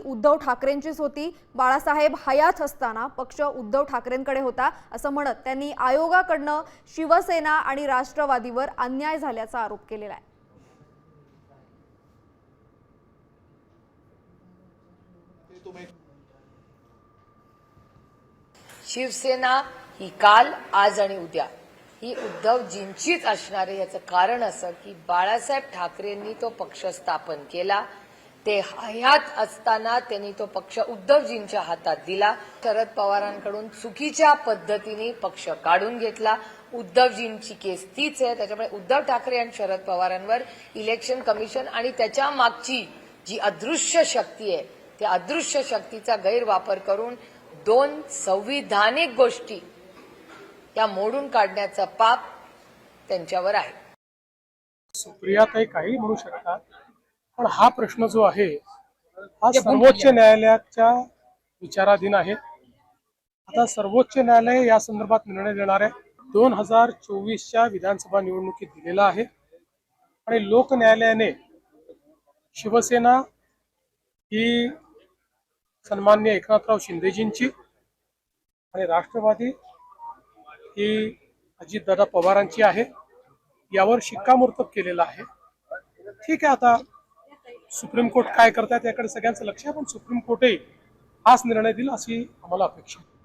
उद्धव ठाकरेंचीच होती। बाळासाहेब हयात असताना पक्ष उद्धव ठाकरेंकडे होता असं म्हणत त्यांनी आयोगाकडनं शिवसेना आणि राष्ट्रवादीवर अन्याय झाल्याचा आरोप केलेला आहे। शिवसेना ही काल, आज आणि उद्या ही उद्धवजींचीच असणार आहे। याचं कारण असं की बाळासाहेब ठाकरेंनी तो पक्ष स्थापन केला, ते हयात असताना त्यांनी तो पक्ष उद्धवजींच्या हातात दिला। शरद पवारांकडून चुकीच्या पद्धतीने पक्ष काढून घेतला। उद्धवजींची केस तीच आहे। त्याच्यामुळे उद्धव ठाकरे आणि शरद पवारांवर इलेक्शन कमिशन आणि त्याच्या मागची जी अदृश्य शक्ती आहे त्या अदृश्य शक्तीचा गैरवापर करून दोन संविधानिक गोष्टी या मोडून काढण्याचा पाप त्यांच्यावर आहे। सुप्रियाताई काही म्हणू शकतात, पण हा प्रश्न जो आहे हा सर्वोच्च न्यायालयाच्या विचाराधीन आहे। आता सर्वोच्च न्यायालय या संदर्भात निर्णय देणार आहे। 2024च्या विधानसभा निवडणुकीत दिलेला आहे आणि लोक न्यायालयाने शिवसेना ही सन्माननीय एकनाथराव शिंदेजींची आणि राष्ट्रवादी ही अजितदादा पवारांची आहे। यावर शिक्कामोर्तब केलेला आहे। ठीक आहे, आता सुप्रीम कोर्ट काय करतात याकडे सगळ्यांचं लक्ष आहे, पण सुप्रीम कोर्टही हाच निर्णय दिला अशी आम्हाला अपेक्षा आहे।